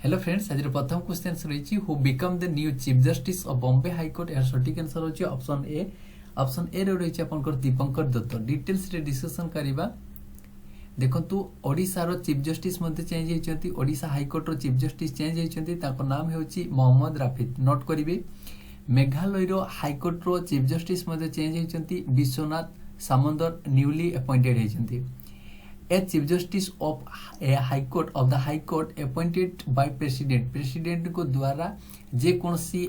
Hello friends, आज प्रथम question रही who become the new chief justice of Bombay high court. यार सठिक आंसर होची ऑप्शन ए। ऑप्शन ए रे रही आपनकर दीपंकर दत्त। डिटेल्स रे डिस्कशन करिबा। देखंतु ओडिसा रो चीफ जस्टिस मध्ये चेंज हेचंती। ओडिसा हाई कोर्ट रो चीफ जस्टिस चेंज हेचंती। ताको नाम हेउची मोहम्मद राफिद। नोट करिवे। मेघालय रो हाई कोर्ट रो चीफ जस्टिस मध्ये चेंज हेचंती। विश्वनाथ सामंदर न्यूली अपॉइंटेड हेचंती। A chief justice of a high court of the high court appointed by president को द्वारा जे कौन सी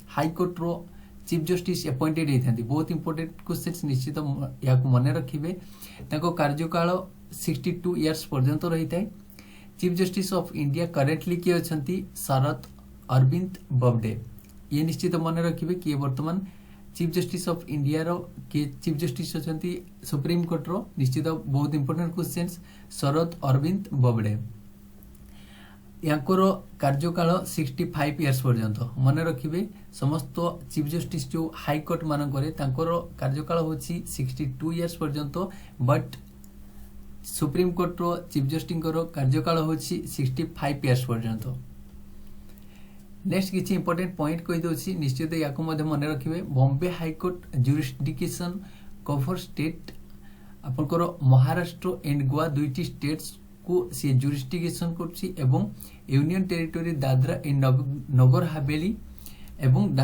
हाई कोर्ट रो चीफ जस्टिस अपॉइंटेड होती। बहुत इंपोर्टेंट क्वेश्चन निश्चित या मन रखिए। कार्यकाल 62 इयर्स पर्यंत रही है। Chief justice of India currently किए अच्छा शरद अरविंद बोबडे। ये निश्चित मन रखिए कि वर्तमान चीफ जस्टिस ऑफ इंडिया रो के चीफ जस्टिस अच्छा सुप्रीम कोर्ट रो निश्चित बहुत इंपोर्टेंट क्वेश्चन शरद अरविंद बोबडे। यांकर कार्यकाल 65 इयर्स पर्यंत मन रखिए। समस्त चीफ जस्टिस जो हाई कोर्ट मानकर कार्यकाल होची 62 इयर्स पर्यंत। बट सुप्रीम कोर्ट रो चीफ जस्टिस कार्यकाल होची 65 इयर्स पर्यंत। नेक्स्ट किसी इंपोर्टेंट पॉइंट कही दूसरी निश्चित या मन रखिए। Bombay high court jurisdiction cover state आपनकर महाराष्ट्र एंड गोवा दुईटी स्टेट्स को सी जुरिस्डिक्शन करछि एवं union territory Dadra and Nagar हवेली एवं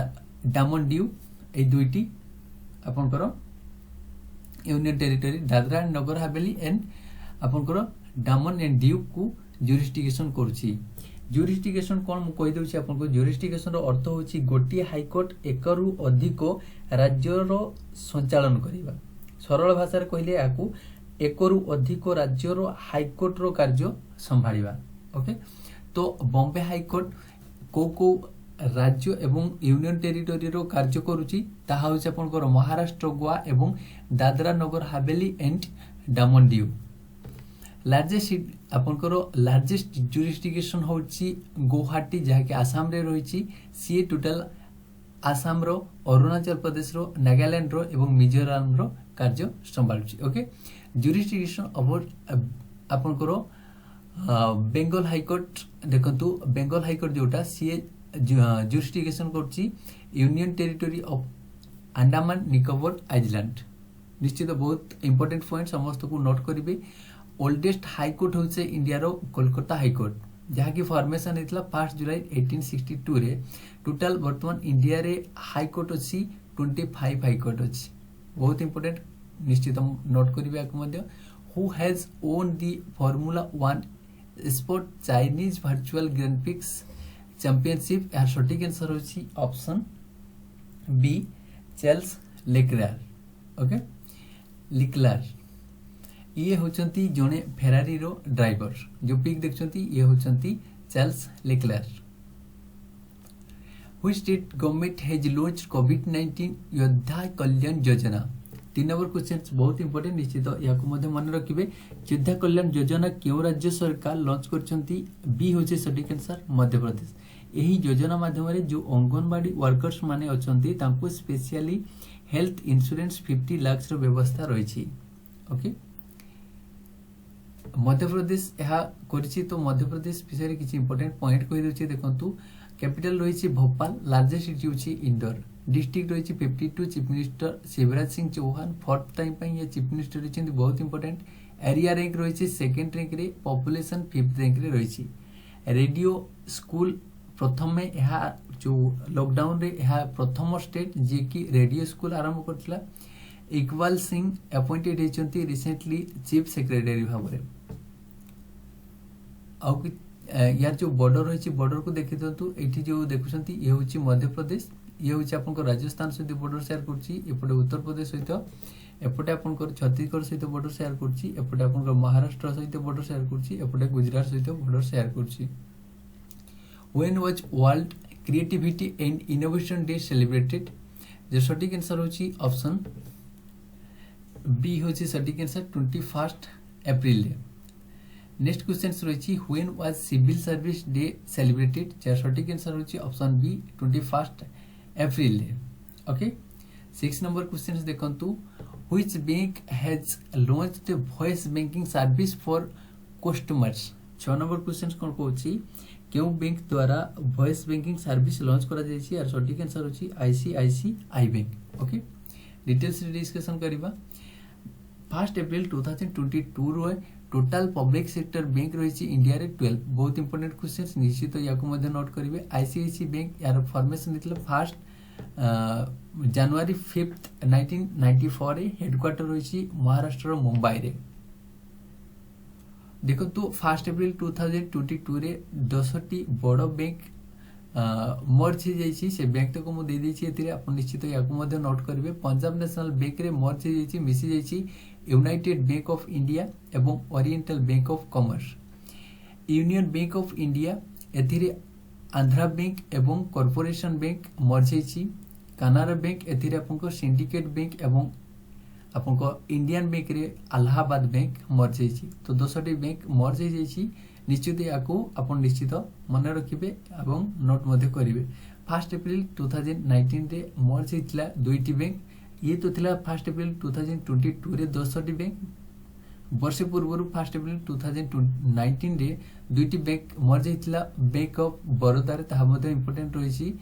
डामन डिउ ए दुईटी आपनकर union territory Dadra and Nagar Haveli and आपनकर डामन एंड डिउ को जुरिस्डिक्शन करछि। जुरिस्डिक्शन कौन मु कहि दउछि आपनको। जुरिस्डिक्शन रो अर्थ होछि गोटी हाई कोर्ट एकरु अधिक राज्यर संचालन करिबा। सरल भाषा रे कहिले याकू एकरु अधिक राज्यर हाई कोर्ट रो कार्य संभाळिबा। ओके, तो बॉम्बे हाई कोर्ट को राज्य एवं यूनियन टेरिटोरी रो कार्य करूछि ताहा होछि आपनकर महाराष्ट्र गोवा एवं दादरा नगर हवेली एंड डामन डिउ। लार्जेस्ट आपनकर लार्जेस्ट जुरिस्डिक्शन होची गुवाहाटी जहाँकि आसाम रे रही। सी टोटल आसाम रो अरुणाचल प्रदेश रो नागालैंड रो एवं मिजोरम रो कार्य संभालुची। ओके, जुरिस्डिक्शन ओवर आपनकर बेंगल हाई कोर्ट देखंतु। बेंगल हाई कोर्ट जोटा सी जुरिस्डिक्शन करची union territory of Andaman Nicobar island. निश्चित बहुत इंपोर्टेंट पॉइंट समस्त को नोट करिवे। ओल्डेस्ट हाई कोर्ट होचे इंडिया रो कोलकाता हाई कोर्ट जहाँकि फॉर्मेशन होता 1 जुलाई 1862 रे। टोटल वर्तमान इंडिया रे हाई कोर्ट अच्छी 25 हाई कोर्ट अच्छी। बहुत इंपोर्टेंट निश्चित नोट करिवे आक मध्य। Who has won the formula 1 sport Chinese virtual grand prix championship. यार सटीक आंसर होची option b Charles Leclerc. Okay, Leclerc ये होचंती जने फेरारी रो ड्राइवर। जो पिक देखछंती ये होचंती Charles Leclerc. Which state government has launched कोविड-19 योद्धा कल्याण योजना। 3 नंबर क्वेश्चन बहुत इंपोर्टेंट निश्चित या मन रखिए। योद्धा कल्याण योजना क्यों राज्य सरकार लॉन्च करछंती। बी होचे सटीक आंसर मध्य प्रदेश। यही योजना माध्यम जो अंगनवाड़ी वर्कर्स माने अछंती तांको स्पेशली हेल्थ इंश्योरेंस 50 लाख रो व्यवस्था रही। ओके, मध्य प्रदेश यह करिछि। तो मध्य प्रदेश विषय किसी इंपोर्टेंट पॉइंट कहि दउछि। देखंतु कैपिटल रही भोपाल। लार्जेस्ट सिटी होछि इंदौर। डिस्ट्रिक्ट रही 52। Chief minister Shivraj Singh Chauhan 4th time पे ये चीफ मिनिस्टर रही। बहुत इंपोर्टेंट। एरिया रैंक रही 2nd रैंक रे। पॉपुलेशन 5th रैंक रे रही। रेडियो स्कूल प्रथम में यह जो लॉकडाउन रे यह प्रथम स्टेट जे कि रेडियो स्कूल आरंभ करथिला। इकबाल सिंह अपॉइंटेड होती रिसेंटली चीफ सेक्रेटरी भाव में। यार जो बॉर्डर रही बॉर्डर को देखी दिंतु। ये जो देखुं ये हूँ मध्य प्रदेश। ये हूँ आप राजस्थान सहित बॉर्डर शेयर करपटे उत्तर प्रदेश सहित एपटे आप छत्तीसगढ़ सहित बॉर्डर शेयर करपटे आप महाराष्ट्र सहित बॉर्डर शेयर करपटे गुजरात सहित बॉर्डर शेयर कर। When was world creativity and innovation day celebrated. जो सटीक आंसर होची ऑप्शन बी होची सटीक आंसर 21 अप्रैल। नेक्स्ट क्वेश्चन रही when was civil service day celebrated. जार सटीक आंसर होची ऑप्शन बी 21 अप्रैल। ओके, 6 नंबर क्वेश्चन देखंतु। Which bank has launched voice banking service for customers. 6 number question कौन कहूँ क्यों बैंक द्वारा वॉइस बैंकिंग सर्विस लॉन्च करा जायछि यार सटीक आंसर होछि ICICI bank okay details discussion करबा 1 अप्रैल 2022 रो टोटल पब्लिक सेक्टर बैंक रही इंडिया रे 12 बहुत इंपोर्टेंट क्वेश्चंस निश्चित या को मध्ये नोट करिवे आईसीआईसी बैंक यार फॉर्मेशन नितले फर्स्ट जनवरी 5 1994 रे हेडक्वार्टर रही महाराष्ट्र मुंबई रे देखो तो 1 अप्रैल 2022 रे 10टी बड़ बैंक मर्ज हो जाइए से बैंक तक मुझे देती आप निश्चित या नोट करेंगे पंजाब नेशनल बैंक रे मर्ज हो जाइए मिसी जाइए यूनाइटेड बैंक ऑफ इंडिया एवं Oriental Bank of Commerce Union Bank of India एथिरे आंध्रा बैंक एवं कॉर्पोरेशन बैंक मर्ज होइछि कानारा बैंक एथिरे आपनको सिंडिकेट बैंक एवं आपनको इंडियन बैंक रे अलाहाबाद बैंक मर्ज होइछि तो 10टी बैंक मर्ज हो जाइए निश्चित या आपण निश्चित मन रखिबे एवं नोट मध्ये करिवे 1 अप्रैल 2019 रे मर्ज हितला दुईटी बैंक ये तो थिला 1 अप्रैल 2022 रे 10टी बैंक वर्ष पूर्व 1 अप्रैल 2019 रे दुईटी बैंक मर्ज हितला बैंक ऑफ बरोदा रे ताहा मध्ये इंपोर्टेंट रहिछि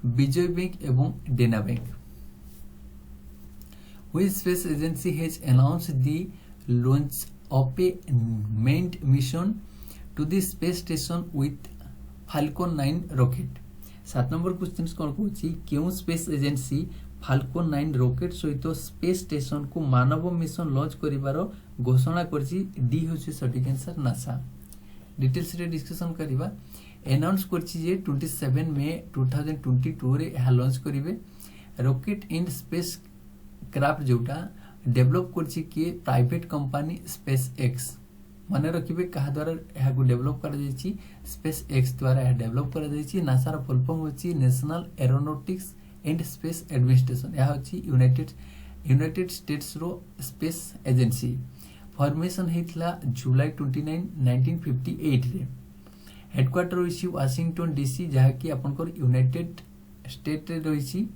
विजय बैंक एवं Dena bank Which space agency has announced the launch of a manned mission to the space station with Falcon 9 rocket 7 number question कौन कहूँ क्यों स्पेस एजेंसी फाल्कन 9 रॉकेट सहित स्पेस स्टेशन को मानव मिशन लॉन्च करिवार घोषणा करछि D होछि सटीक आंसर नासा डिटेल्स रे डिस्कशन करिवा अनाउंस करछि जे 27 मई 2022 रे यह लॉन्च करिवे रॉकेट इन स्पेस क्राफ्ट जोटा डेवलप करछि कि प्राइवेट कंपनी स्पेस एक्स माने रखिबे कहा द्वारा यह को डेवलप कर जाइछि स्पेस एक्स द्वारा यह डेवलप कर जाइछि नासा रो फुल फॉर्म होछि National Aeronautics and Space Administration यह होछि यूनाइटेड स्टेट्स रो स्पेस एजेंसी फॉर्मेशन हेतला जुलाई 29 1958 रे हेडक्वार्टर होछि वाशिंगटन डीसी जहा कि आपनकर यूनाइटेड स्टेट रे रहिछि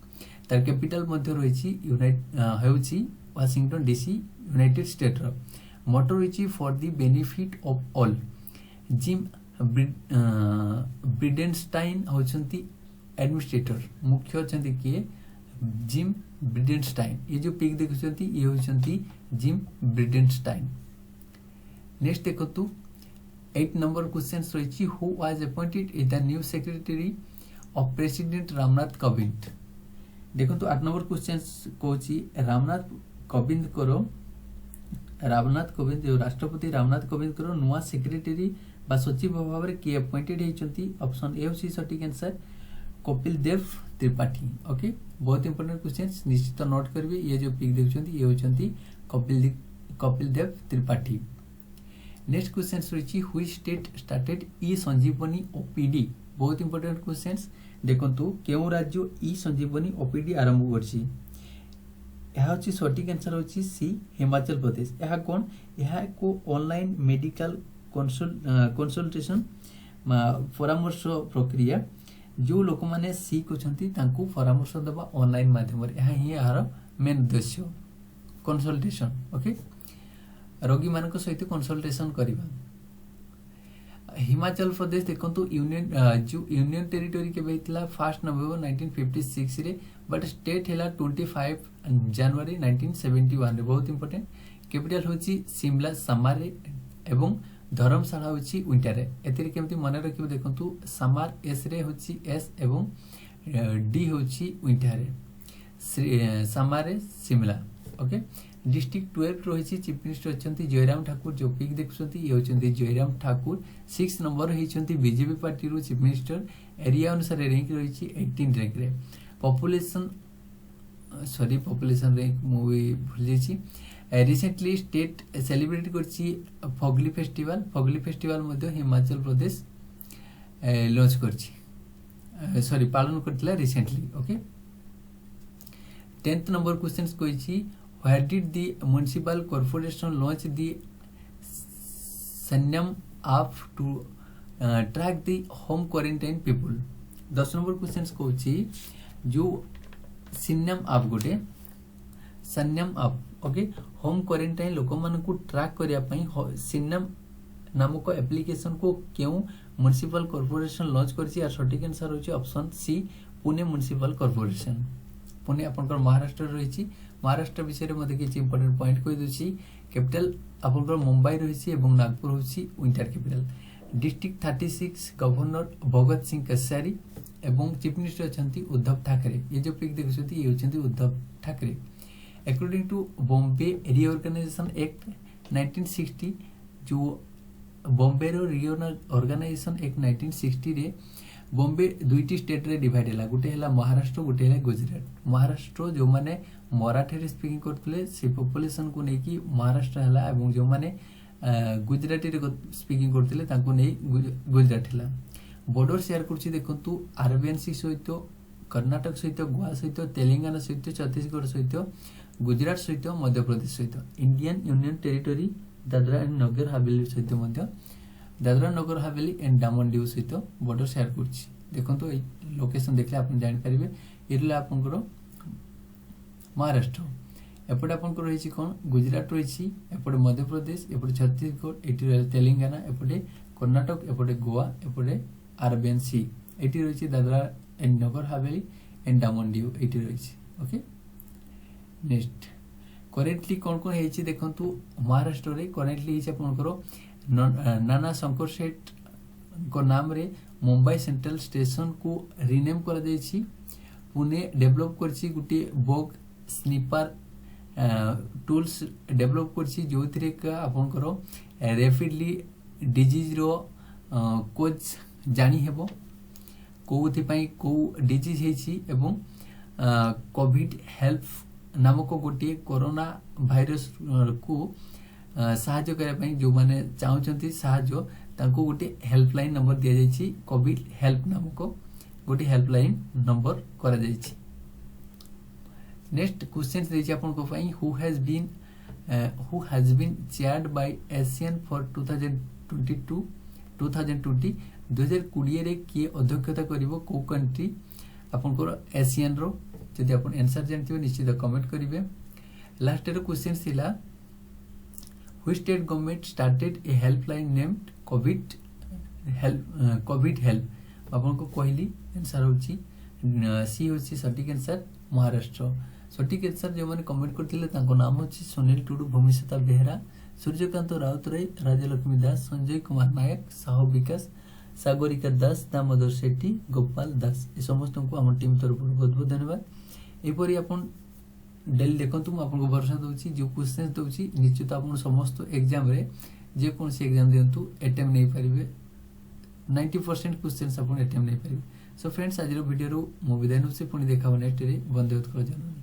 तार कैपिटल मध्ये रहिछि होछि वाशिंगटन डीसी यूनाइटेड स्टेट रो मोटो रहिछि for the benefit of all Jim Bridenstine होछंती एडमिनिस्ट्रेटर मुख्य होछंती के जिम ब्रिडेनस्टाइन ये जो पिक देखुछंती ये होछंती जिम ब्रिडेनस्टाइन नेक्स्ट देखतु 8 नंबर क्वेश्चंस रहिछि who was appointed as the new secretary of president Ramnath Kovind देखो तो 8 नंबर क्वेश्चंस कहूची रामनाथ कोविंद जो राष्ट्रपति रामनाथ कोविंद करो नुआ सेक्रेटरी बा सचिव भाव में किए अपॉइंटेड होइचंती ऑप्शन ए होसी सटीक आंसर कपिल देव त्रिपाठी ओके बहुत इंपोर्टेंट क्वेश्चंस निश्चित नोट करिवे ये जो पिक देखुछंती ये होचंती कपिल देव त्रिपाठी नेक्स्ट क्वेश्चंस रहिछि which state started e Sanjeevani OPD बहुत इंपोर्टेंट क्वेश्चंस देखंतु केउ राज्य ई संजीवनी ओपीडी आरंभ करछि यह होछि सटीक आंसर होछि सी हिमाचल प्रदेश यह कोन यह को ऑनलाइन मेडिकल कंसल्टेशन परामर्श प्रक्रिया जो लोक माने सी कोछंती तांकू परामर्श दबा ऑनलाइन माध्यम रे यह ही यार मेन उद्देश्य कंसल्टेशन ओके रोगी मानक सहित कंसल्टेशन करिबा हिमाचल प्रदेश देखंतु यूनियन टेरिटरी के बेतला 1 नवंबर 1956 रे बट स्टेट हैला 25 जनवरी 1971 रे बहुत इंपोर्टेंट कैपिटल होची शिमला समारे एवं धर्मशाला होची विंटर रे एतिरे केमती मन रखिबो देखंतु समार एस रे होची एस एवं डी होची विंटर रे समारे शिमला ओके डिस्ट्रिक्ट 12 रही चीफ मिनिस्टर अच्छा जयराम ठाकुर जो पिक देखुंत ये होती जयराम ठाकुर 6 नंबर होती बीजेपी पार्टी रू चीफ मिनिस्टर एरिया अनुसार रैंक रही 18 रैंक रे पॉपुलेशन रैंक मुझे भूल जाइए रिसेंटली स्टेट सेलिब्रेट कर फगली फेस्टिवल हिमाचल प्रदेश लॉन्च कर पालन करथिला recently okay 10th number question कही where did the municipal corporation launch the Sanyam app to track the home quarantine people 10 number question कहूची जो सन्यम आप गोटे सन्यम आप ओके होम क्वारंटाइन लोक मान को ट्रैक करिया पई सन्यम नामक एप्लिकेशन को क्यों म्युनिसिपल कॉर्पोरेशन लॉन्च करछि यार सटीक आंसर होछि option C Pune municipal corporation. Pune आपनकर महाराष्ट्र रहिछि। महाराष्ट्र विषय रे मध्ये किछि इंपोर्टेंट पॉइंट कहि दोछि। कैपिटल आपनकर मुंबई रहिछि एवं नागपुर होछि winter capital. District 36 governor Bhagat Singh Koshyari एवं चीफ मिनिस्टर अछंती उद्धव ठाकरे। ये जो पिक देखुछंती ये होछंती Uddhav Thackeray. According to Bombay reorganisation act 1960 जो बॉम्बे रो रिओर्गेनाइजेशन एक्ट 1960 रे बॉम्बे दुईटी स्टेट रे डिवाइड हैला। गुटे हैला महाराष्ट्र गुटे हैला गुजरात। महाराष्ट्र जो माने मराठी रे स्पीकिंग करथले से पॉपुलेशन को नै कि महाराष्ट्र हैला एवं जो माने गुजराती रे स्पीकिंग करथले तांको नै गुजरात हैला। बॉर्डर शेयर करछि देखंतु आरबीएनसी सहित कर्नाटक सहित गोवा सहित तेलंगाना सहित छत्तीसगढ़ सहित गुजरात सहित मध्य प्रदेश सहित Indian union territory Dadra and Nagar Haveli सहित मध्य दादरा नगर हवेली एंड डामन डीव सहित बॉर्डर शेयर करछि। देखंतु ए लोकेशन देखले आपण जानि परिबे एरला आपनकर महाराष्ट्र एपटे आपनकर रहिछि कोन गुजरात रहिछि एपटे मध्य प्रदेश एपटे छत्तीसगढ़ एटी रहल तेलंगाना एपटे कर्नाटक एपटे गोवा एपटे आरबीएनसी एटी रहिछि दादरा एंड नगर हवेली एंड डामन डीव एटी रहिछि। ओके नेक्स्ट करेंटली कोन कोन हेछि देखंतु महाराष्ट्र रे करेंटली हेछि आपनकर नाना शंकर सेठ को नाम रे मुंबई सेंट्रल स्टेशन को रीनेम कर देछि। पुणे डेवलप करछि गुटी बग स्निपर टूल्स डेवलप करछि जोथिरे का आपनकर रैपिडली डिजीज रो कोज जानि हेबो कोथि पई को डिजीज हेछि एवं कोविड हेल्प नामक गोटे कोरोना भाइरस को साहाय्य करबा पई जो माने चाहउचंती साहाय्य तांको गोटे हेल्पलाइन नंबर दिया जायछि। कोविड हेल्प नामक गोटे हेल्पलाइन नंबर करा जायछि। नेक्स्ट क्वेश्चन देछि आपन को पई who has been chaired by ASEAN for 2020 रे किए अध्यक्षता करिवो को कंट्री आपन को एशियन रो जदि आपन आंसर जानथिबे निश्चित कमेंट करिवे। लास्ट रो क्वेश्चन थिला which state government started A helpline named Covid help आपन को कहली आंसर होची सी होची सटीक आंसर महाराष्ट्र। सटीक आंसर जो माने कमेंट करथिले तांको नाम होची सुनील टुडू भूमिसता बेहरा सूर्यकांत राउतराय राजलक्ष्मी दास संजय कुमार नायक साहू विकास सागरिका दास दामोदर शेट्टी गोपाल दास ए समस्त को हम टीम तरफ बहुत बहुत धन्यवाद। एपरी आपण डेली देखंतु म आपन को भरोसा दोछि जो क्वेश्चन दोछि निश्चित आपण समस्त एग्जाम रे जे कोन से एग्जाम देंतु अटेम्प्ट नै परिबे 90% क्वेश्चंस आपण अटेम्प्ट नै परिबे। सो फ्रेंड्स आज रो वीडियो रो मो विदाय नउछि पुनी देखाव नेक्स्ट रे बंदे उत्कल जन।